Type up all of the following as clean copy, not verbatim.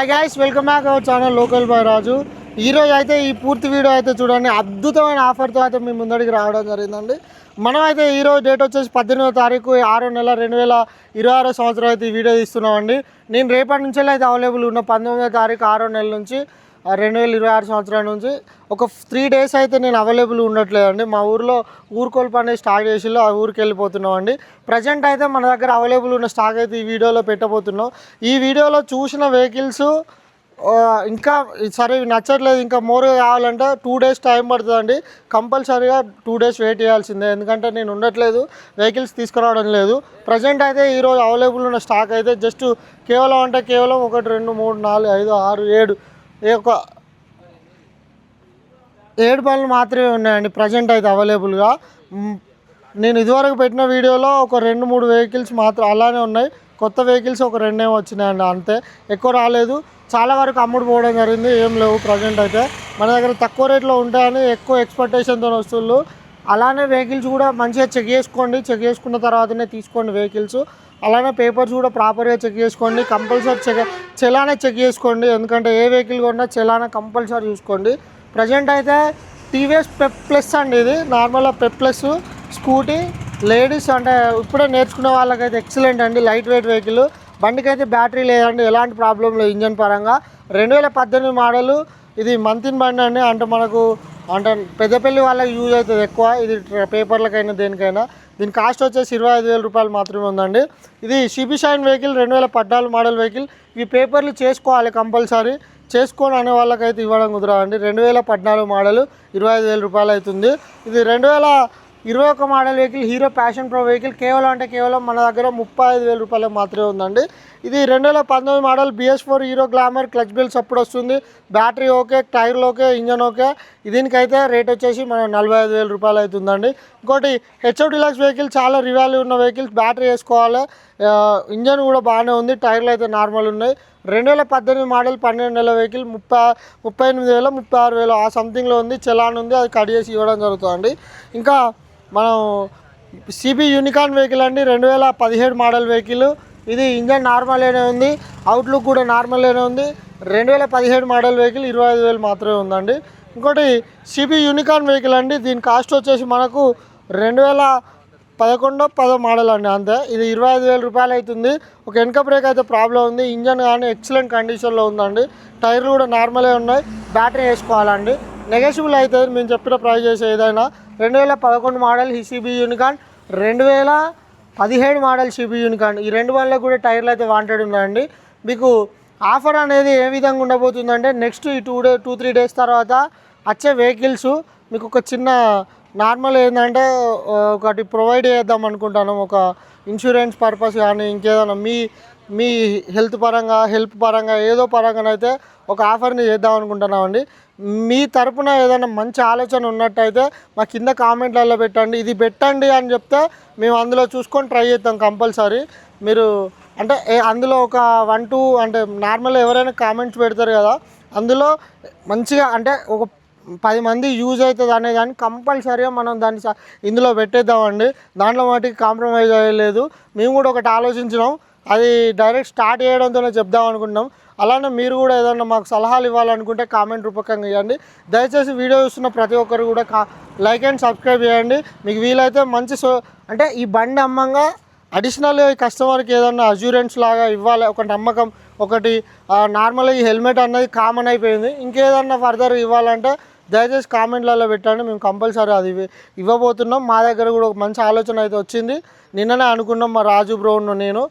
Hi guys, welcome back our channel local boy Raju. ఈరోజు అయితే ఈ పూర్తి వీడియో అయితే చూడండి, అద్భుతమైన ఆఫర్తో అయితే మీ ముందడికి రావడం జరిగిందండి. మనం అయితే ఈరోజు డేట్ వచ్చేసి 18వ తారీఖు 6వ నెల 2026 సంవత్సరం అయితే ఈ వీడియో తీస్తున్నామండి. నేను రేపటి నుంచి అయితే అవైలబుల్ ఉన్న 19వ తారీఖు 6వ నెల నుంచి 2026 సంవత్సరం నుంచి ఒక 3 డేస్ అయితే నేను అవైలబుల్ ఉండట్లేదండి. మా ఊర్లో ఊరుకోలు పని స్టార్ట్ చేసి ఆ ఊరికి వెళ్ళిపోతున్నామండి. ప్రజెంట్ అయితే మన దగ్గర అవైలబుల్ ఉన్న స్టాక్ అయితే ఈ వీడియోలో పెట్టబోతున్నాం. ఈ వీడియోలో చూసిన వెహికల్స్ ఇంకా సరే నచ్చట్లేదు, ఇంకా మోర్గా కావాలంటే 2 డేస్ టైం పడుతుందండి. కంపల్సరీగా 2 డేస్ వెయిట్ చేయాల్సిందే, ఎందుకంటే నేను ఉండట్లేదు, వెహికల్స్ తీసుకురావడం లేదు. ప్రజెంట్ అయితే ఈరోజు అవైలబుల్ ఉన్న స్టాక్ అయితే జస్ట్ కేవలం 1 2 3 4 5 6 7 ఒక 7 బండ్లు మాత్రమే ఉన్నాయండి ప్రజెంట్ అయితే అవైలబుల్గా. నేను ఇదివరకు పెట్టిన వీడియోలో ఒక 2-3 వెహికల్స్ మాత్రం అలానే ఉన్నాయి. కొత్త వెహికల్స్ ఒక 2 వచ్చినాయండి, అంతే, ఎక్కువ రాలేదు. చాలా వరకు అమ్ముడు పోవడం జరిగింది, ఏం లేవు ప్రజెంట్ అయితే. మన దగ్గర తక్కువ రేట్లో ఉంటాయని ఎక్కువ ఎక్స్పెక్టేషన్తో వస్తువులు. అలానే వెహికల్స్ కూడా మంచిగా చెక్ చేసుకోండి, చెక్ చేసుకున్న తర్వాతనే తీసుకోండి వెహికల్స్. అలానే పేపర్స్ కూడా ప్రాపర్గా చెక్ చేసుకోండి, కంపల్సరీ చలానా చెక్ చేసుకోండి, ఎందుకంటే ఏ వెహికల్ కొన్నా చలానా కంపల్సరీ చూసుకోండి. ప్రజెంట్ అయితే టీవీఎస్ పెప్ ప్లస్ అండి, ఇది నార్మల్గా పెప్ ప్లస్ స్కూటీ లేడీస్ అంటే ఇప్పుడే నేర్చుకునే వాళ్ళకైతే ఎక్సలెంట్ అండి. లైట్ వెయిట్ వెహికల్, బండికి అయితే బ్యాటరీ లేదండి, ఎలాంటి ప్రాబ్లం లేదు ఇంజన్ పరంగా. 2018 మోడలు, ఇది మంతిన్ బండి అండి. అంటే మనకు అంటే పెద్దపల్లి వాళ్ళకి యూజ్ అవుతుంది ఎక్కువ, ఇది పేపర్లకైనా దేనికైనా. దీని కాస్ట్ వచ్చేసి 25,000 రూపాయలు మాత్రమే ఉందండి. ఇది CB shine vehicle, 2014 model vehicle. ఈ పేపర్లు చేసుకోవాలి కంపల్సరీ, చేసుకొని అనే వాళ్ళకైతే ఇవ్వడం కుదరదండి. 2014 మోడలు 25,000 రూపాయలు అవుతుంది. ఇది 2021 model vehicle, hero passion pro vehicle. కేవలం మన దగ్గర 35,000 రూపాయలు మాత్రమే ఉందండి. ఇది 2019 model BS4 hero glamour, clutch belt support వస్తుంది, బ్యాటరీ ఓకే, టైర్లు ఓకే, ఇంజన్ ఓకే. దీనికైతే రేట్ వచ్చేసి మన 45,000 రూపాయలు అవుతుందండి. ఇంకోటి హెచ్ఎఫ్ డిలక్స్ వెహికల్, చాలా రివాల్యూ ఉన్న వెహికల్స్, బ్యాటరీ వేసుకోవాలి, ఇంజన్ కూడా బాగానే ఉంది, టైర్లు అయితే నార్మల్ ఉన్నాయి. 2018 మోడల్ 12 నెలల వెహికల్, 38,000 36,000 ఆ సంథింగ్లో ఉంది, చలాన్ ఉంది, అది కట్ చేసి ఇవ్వడం జరుగుతుందండి. ఇంకా మనం సిబి యూనికార్న్ వెహికల్ అండి, 2017 మోడల్ వెహికల్. ఇది ఇంజన్ నార్మల్గానే ఉంది, అవుట్లుక్ కూడా నార్మల్గానే ఉంది. 2017 మోడల్ వెహికల్ 25,000 మాత్రమే ఉందండి. ఇంకోటి సిబి యూనికార్న్ వెహికల్ అండి, దీని కాస్ట్ వచ్చేసి మనకు 2011-10 మోడల్ అండి, అంతే. ఇది 25,000 రూపాయలు అవుతుంది. ఒక వెనక బ్రేక్ అయితే ప్రాబ్లం ఉంది, ఇంజన్ కానీ ఎక్సలెంట్ కండిషన్లో ఉందండి, టైర్లు కూడా నార్మల్గా ఉన్నాయి, బ్యాటరీ వేసుకోవాలండి, నెగోషియబుల్ అవుతుంది మేము చెప్పిన ప్రైస్ చేసి ఏదైనా. 2011 model CB unicorn, 2017 model CB unicorn, ఈ 2 బండ్లకు కూడా టైర్లు అయితే వాంటెడ్ ఉన్నాయండి. మీకు ఆఫర్ అనేది ఏ విధంగా ఉండబోతుందంటే, నెక్స్ట్ ఈ 2-3 డేస్ తర్వాత వచ్చే వెహికల్స్ మీకు ఒక చిన్న నార్మల్ ఏంటంటే ఒకటి ప్రొవైడ్ చేద్దాం అనుకుంటాను, ఒక ఇన్సూరెన్స్ పర్పస్ కానీ ఇంకేదైనా మీ హెల్ప్ పరంగా ఏదో పరంగానైతే ఒక ఆఫర్ని చేద్దాం అనుకుంటున్నామండి. మీ తరపున ఏదైనా మంచి ఆలోచన ఉన్నట్టయితే మా కింద కామెంట్లలో పెట్టండి, ఇది పెట్టండి అని చెప్తే మేము అందులో చూసుకొని ట్రై చేద్దాం కంపల్సరీ. మీరు అంటే అందులో ఒక 1-2 అంటే నార్మల్గా ఎవరైనా కామెంట్స్ పెడతారు కదా, అందులో మంచిగా అంటే ఒక 10 మంది యూజ్ అవుతుంది అనే కానీ కంపల్సరీగా మనం దాన్ని ఇందులో పెట్టేద్దామండి. దాంట్లో వాటికి కాంప్రమైజ్ అయ్యలేదు. మేము కూడా ఒకటి ఆలోచించినాం, అది డైరెక్ట్ స్టార్ట్ చేయడంతోనే చెప్దాం అనుకుంటున్నాం. అలానే మీరు కూడా ఏదైనా మాకు సలహాలు ఇవ్వాలనుకుంటే కామెంట్ రూపకంగా ఇవ్వండి. దయచేసి వీడియో చూస్తున్న ప్రతి ఒక్కరు కూడా లైక్ అండ్ సబ్స్క్రైబ్ చేయండి. మీకు వీలైతే మంచి అంటే ఈ బండి అమ్మంగా అడిషనల్గా ఈ కస్టమర్కి ఏదన్నా అష్యూరెన్స్ లాగా ఇవ్వాలి, ఒక నమ్మకం, ఒకటి నార్మల్గా ఈ హెల్మెట్ అన్నది కామన్ అయిపోయింది, ఇంకేదన్నా ఫర్దర్ ఇవ్వాలంటే దయచేసి కామెంట్లలో పెట్టండి, మేము కంపల్సరీ అది ఇవ్వబోతున్నాం. మా దగ్గర కూడా ఒక మంచి ఆలోచన అయితే వచ్చింది, నిన్ననే అనుకున్నాం మా రాజు బ్రోను నేను,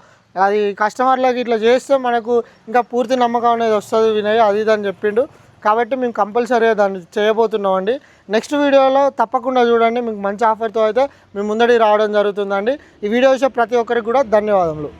అది కస్టమర్లకి ఇట్లా చేస్తే మనకు ఇంకా పూర్తి నమ్మకం అనేది వస్తుంది వినయ్, అది ఇది అని చెప్పిండు. కాబట్టి మేము కంపల్సరీగా దాన్ని చేయబోతున్నామండి. నెక్స్ట్ వీడియోలో తప్పకుండా చూడండి, మీకు మంచి ఆఫర్తో అయితే మేము ముందడికి రావడం జరుగుతుందండి. ఈ వీడియో చూసే ప్రతి ఒక్కరికి కూడా ధన్యవాదములు.